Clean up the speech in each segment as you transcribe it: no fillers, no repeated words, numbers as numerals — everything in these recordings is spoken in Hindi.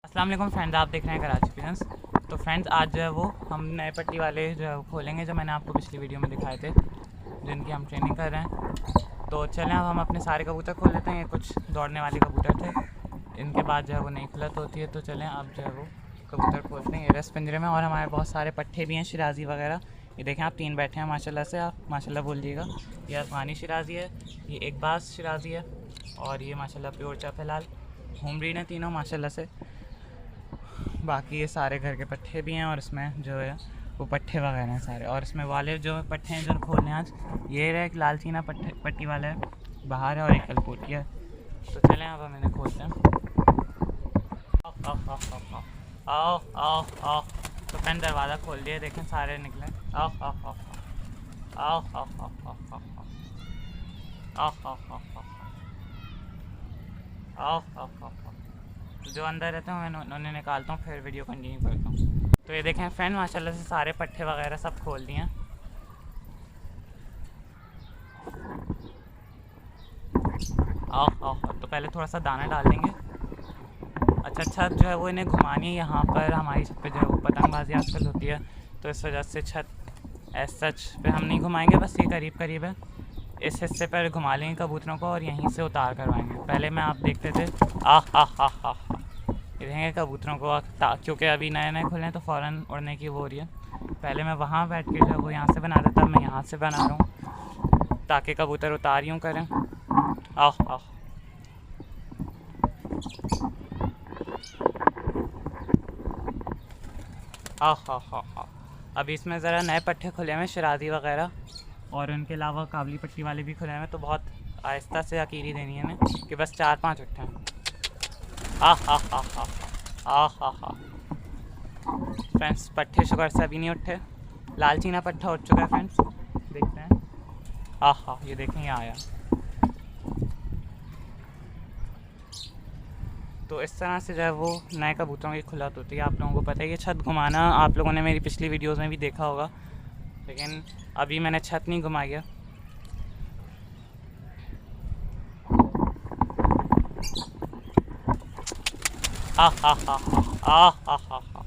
अस्सलाम वालेकुम फ्रेंड्स, आप देख रहे हैं कराची पिजन्स। तो फ्रेंड्स, आज जो है वो हम नए पट्टी वाले जो है वो खोलेंगे, जो मैंने आपको पिछली वीडियो में दिखाए थे, जिनकी हम ट्रेनिंग कर रहे हैं। तो चलें अब हम अपने सारे कबूतर खोल लेते हैं। ये कुछ दौड़ने वाले कबूतर थे, इनके बाद जो है वो नई खुलत होती है। तो चलें अब जो है वो कबूतर खोलते हैं। ये रस पिंजरे में, और हमारे बहुत सारे पट्टे भी हैं, शिराजी वगैरह। ये देखें, आप 3 बैठे हैं माशाल्लाह से, आप माशाल्लाह बोलिएगा। ये अफगानी शिराजी है, ये एक बास शिराजी है, और ये माशाल्लाह प्योर चफेलाल होम ब्रीड हैं तीनों माशाल्लाह से। बाकी ये सारे घर के पट्टे भी हैं, और इसमें जो है वो पट्टे वगैरह हैं सारे। और इसमें वाले जो पट्टे हैं जो खोलने आज, ये रहा एक लाल चीना पट्टी वाला है बाहर है, और एक कलपोटिया है। तो चलें अब हम इन्हें खोलते हैं। आओ आओ आओ। तो मैंने दरवाज़ा खोल दिया, देखें सारे निकले। आओ आओ आओ आओ आओ आओ आओ आओ आओ आओ आओ आओ आओ। तो जो अंदर रहते हैं मैं उन्हें निकालता हूँ, फिर वीडियो कंटिन्यू करता हूँ। तो ये देखें फ्रेंड, माशाल्लाह से सारे पट्टे वगैरह सब खोल दिए हैं। आओ आओ। तो पहले थोड़ा सा दाना डाल देंगे। अच्छा छत जो है वो इन्हें घुमानी है। यहाँ पर हमारी छत पे जो है वो पतंगबाजी आजकल होती है, तो इस वजह से छत एज सच पे हम नहीं घुमाएंगे, बस ये करीब करीब है। इस हिस्से पर घुमा लेंगे कबूतरों को और यहीं से उतार करवाएंगे। पहले में आप देखते थे ये देखेंगे कबूतरों को, क्योंकि अभी नए नए खुले हैं तो फ़ौरन उड़ने की वो हो रही है। पहले मैं वहाँ बैठ के जो है वो यहाँ से बना देता, मैं यहाँ से बना रहा हूँ ताकि कबूतर उतार यूँ करें। आओ आओ। हाँ हाँ हाँ हाँ। अभी इसमें ज़रा नए पट्टे खुले हैं शिराजी वगैरह, और उनके अलावा काबली पट्टी वाले भी खुले हैं। तो बहुत आहिस्ता से अकीरी देनी है इन्हें कि बस 4-5 उठे हैं। हाँ हाँ हाँ हाँ हाँ हाँ हाँ। फ्रेंड्स, पट्टे शुगर से अभी नहीं उठे। लाल चीना पट्टा उठ चुका है फ्रेंड्स, देखते हैं। हाँ हाँ, ये देखें यहाँ आया। तो इस तरह से जो है वो नए कबूतरों की खुलात होती है। आप लोगों को पता है, ये छत घुमाना आप लोगों ने मेरी पिछली वीडियोस में भी देखा होगा, लेकिन अभी मैंने छत नहीं घुमाई है। हाँ हाँ हाँ हाँ हाँ हाँ हाँ।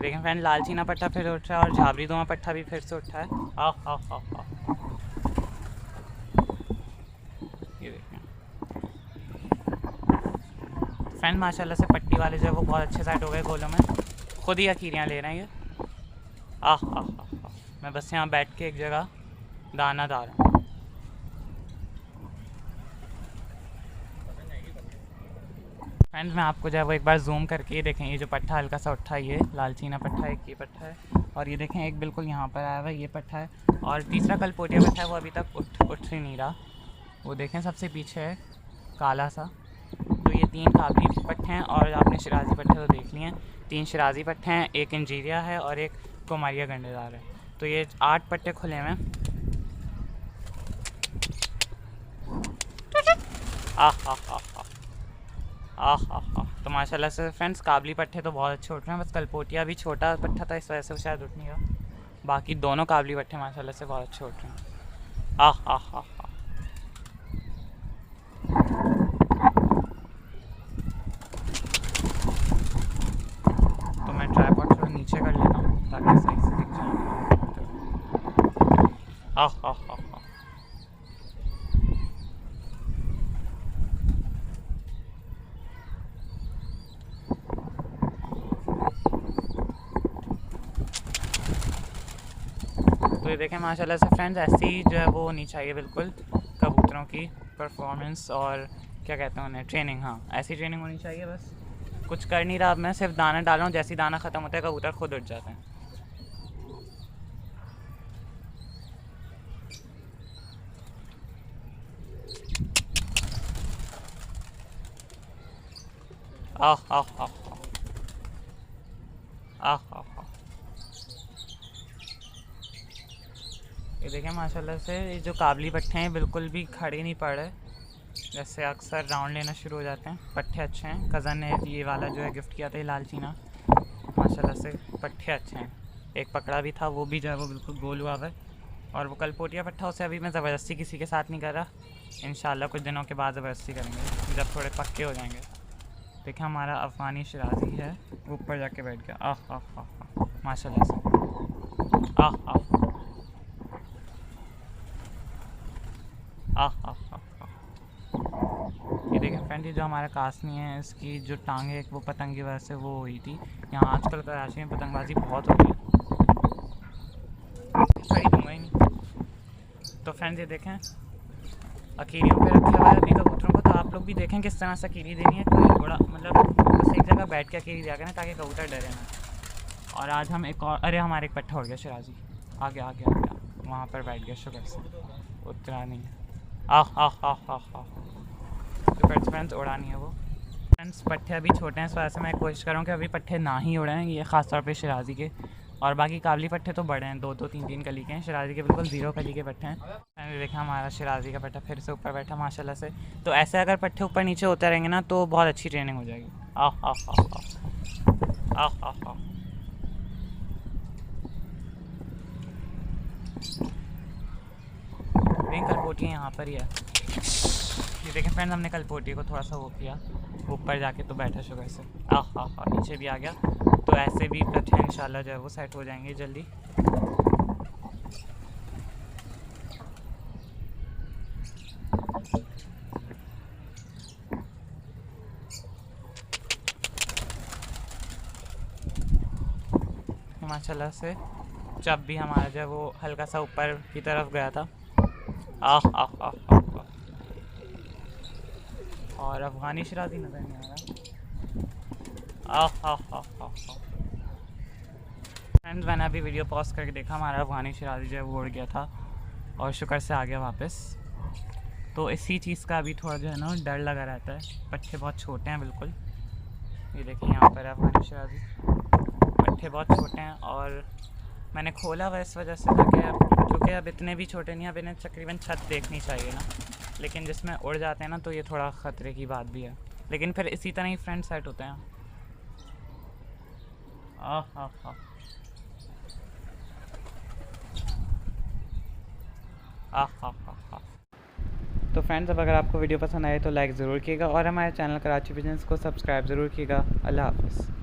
देखें फ्रेंड, लाल चीना पट्टा फिर उठ रहा है, और झाबरी दोमा पट्टा भी फिर से उठा है। हाँ हाँ हाँ हाँ। ये देखें फ्रेंड, माशाल्लाह से पट्टी वाले जो है वो बहुत अच्छे सेट हो गए गोलों में, खुद ही अकीरियाँ ले रहे हैं ये। आह आह आह। मैं बस यहाँ बैठ के एक जगह दाना डाल रहा हूँ। फ्रेंड्स, मैं आपको जो है वो एक बार जूम करके ये देखें, ये जो पट्टा हल्का सा उठा है, ये लाल चीना पट्टा है, एक ये पट्टा है, और ये देखें एक बिल्कुल यहाँ पर आया हुआ है, ये पट्टा है, और तीसरा कलपोटिया पट्टा है, वो अभी तक उठ ही नहीं रहा। वो देखें सबसे पीछे है काला सा। तो ये 3 काबली पट्टे हैं, और आपने शिराजी पट्टे तो देख लिए हैं। 3 शिराजी पट्टे हैं, एक इंजीरिया है, और एक कोमारिया गंडेदार है। तो ये 8 पट्टे खुले हैं। आह आह आह आह आह आह। तो माशाल्लाह से फ्रेंड्स, काबली पट्टे तो बहुत अच्छे उठ रहे हैं, बस कलपोटिया भी छोटा पट्टा था, इस वजह से शायद उठ नहीं रहा। बाकी दोनों काबली पट्टे माशाल्लाह से बहुत अच्छे उठ रहे हैं। आह आह आह आह। तो मैं ट्राइपॉड थोड़ा नीचे कर लेता हूँ ताकि सही से दिख जाए। आह आह आह। तो ये देखें माशाल्लाह से फ्रेंड्स, ऐसी जो है वो होनी चाहिए बिल्कुल कबूतरों की परफॉर्मेंस, और क्या कहते हैं उन्हें, ट्रेनिंग। हाँ, ऐसी ट्रेनिंग होनी चाहिए। बस कुछ कर नहीं रहा, अब मैं सिर्फ दाना डाल रहा हूँ। जैसे ही दाना ख़त्म होता है कबूतर खुद उठ जाते हैं। आह आह आह आह आह। ये देखें माशाल्लाह से, ये जो काबली पट्टे हैं बिल्कुल भी खड़े नहीं पड़ रहे, जैसे अक्सर राउंड लेना शुरू हो जाते हैं। पट्टे अच्छे हैं। कज़न ने ये वाला जो है गिफ्ट किया था, ये लाल चीना, माशाल्लाह से पट्टे अच्छे हैं। एक पकड़ा भी था, वो भी जो है वो बिल्कुल गोल हुआ है, और वो कलपोटिया पट्टा, उसे अभी मैं ज़बरदस्ती किसी के साथ नहीं कर रहा। इंशाल्लाह कुछ दिनों के बाद ज़बरदस्ती करेंगे जब थोड़े पक्के हो जाएंगे। देखिए हमारा अफ़गानी शराजी है वो ऊपर जाके बैठ गया। आह आह आह माशाल्लाह से। आह आह आह आह आह। ये देखें फ्रेंड, ये जो हमारा कासमी है इसकी जो टांग है वो पतंग की वजह से वो हुई थी। यहाँ आजकल कराची में पतंगबाजी बहुत हो रही है, खरीदूँगा ही नहीं। तो फ्रेंड्स ये देखें अकीरियों पे रखा हुआ है अभी कबूतरों को, तो आप लोग भी देखें किस तरह से अकीरी देनी है। कोई बड़ा मतलब बस एक जगह बैठ के अकीरी दिया करें ताकि कबूतर डरे ना। और आज हम एक और, अरे हमारे एक पट्ठा उड़ गया शराजी, आ गया वहाँ पर बैठ गया, शुगर से उतरा नहीं है। आह आह आह आह आह। तो फ्रेंड्स उड़ानी है वो। फ्रेंड्स पट्ठे अभी छोटे हैं, इस वजह से मैं कोशिश करूँ कि अभी पट्ठे ना ही उड़ाएँ, ये ख़ास तौर पे शराजी के। और बाकी काबली पट्ठे तो बड़े हैं, 2-2 3-3 कली के हैं। शराजी के बिल्कुल 0 कली के पट्ठे हैं। मैंने देखा हमारा शराजी का पट्ठा फिर से ऊपर बैठा माशाल्लाह से। तो ऐसे अगर पट्ठे ऊपर नीचे होते रहेंगे ना तो बहुत अच्छी ट्रेनिंग हो जाएगी। आह आह आह आह आह आह। कलपोटियाँ यहाँ पर ही है। ये देखें फ्रेंड्स, हमने कलपोटी को थोड़ा सा वो किया ऊपर जाके तो बैठा शुगर से। आह आह नीचे भी आ गया। तो ऐसे भी पट्ठे इंशाल्लाह जो है वो सेट हो जाएंगे जल्दी। माशाल्लाह से जब भी हमारा जो है वो हल्का सा ऊपर की तरफ गया था। आह आह आह आह। और अफ़गानी शराजी नज़र नहीं आ रहा। आह आह आह आह। फ्रेंड्स मैंने अभी वीडियो पॉज करके देखा, हमारा अफ़गानी शराजी जो है वो उड़ गया था और शुक्र से आ गया वापस। तो इसी चीज़ का अभी थोड़ा जो है ना डर लगा रहता है। पट्ठे बहुत छोटे हैं बिल्कुल, ये देखिए यहाँ पर अफ़गानी शराजी पट्ठे बहुत छोटे हैं। और मैंने खोला हुआ इस वजह से था कि क्योंकि अब इतने भी छोटे नहीं, अब इन्हें तकरीबन छत देखनी चाहिए ना, लेकिन जिसमें उड़ जाते हैं ना तो ये थोड़ा ख़तरे की बात भी है। लेकिन फिर इसी तरह ही फ्रेंड सेट होते हैं। आह आह आह आह आह आह। तो फ्रेंड्स अब अगर आपको वीडियो पसंद आए तो लाइक ज़रूर कीजिएगा और हमारे चैनल कराची बिजनेस को सब्सक्राइब ज़रूर कीजिएगा। अल्लाह हाफ़िज़।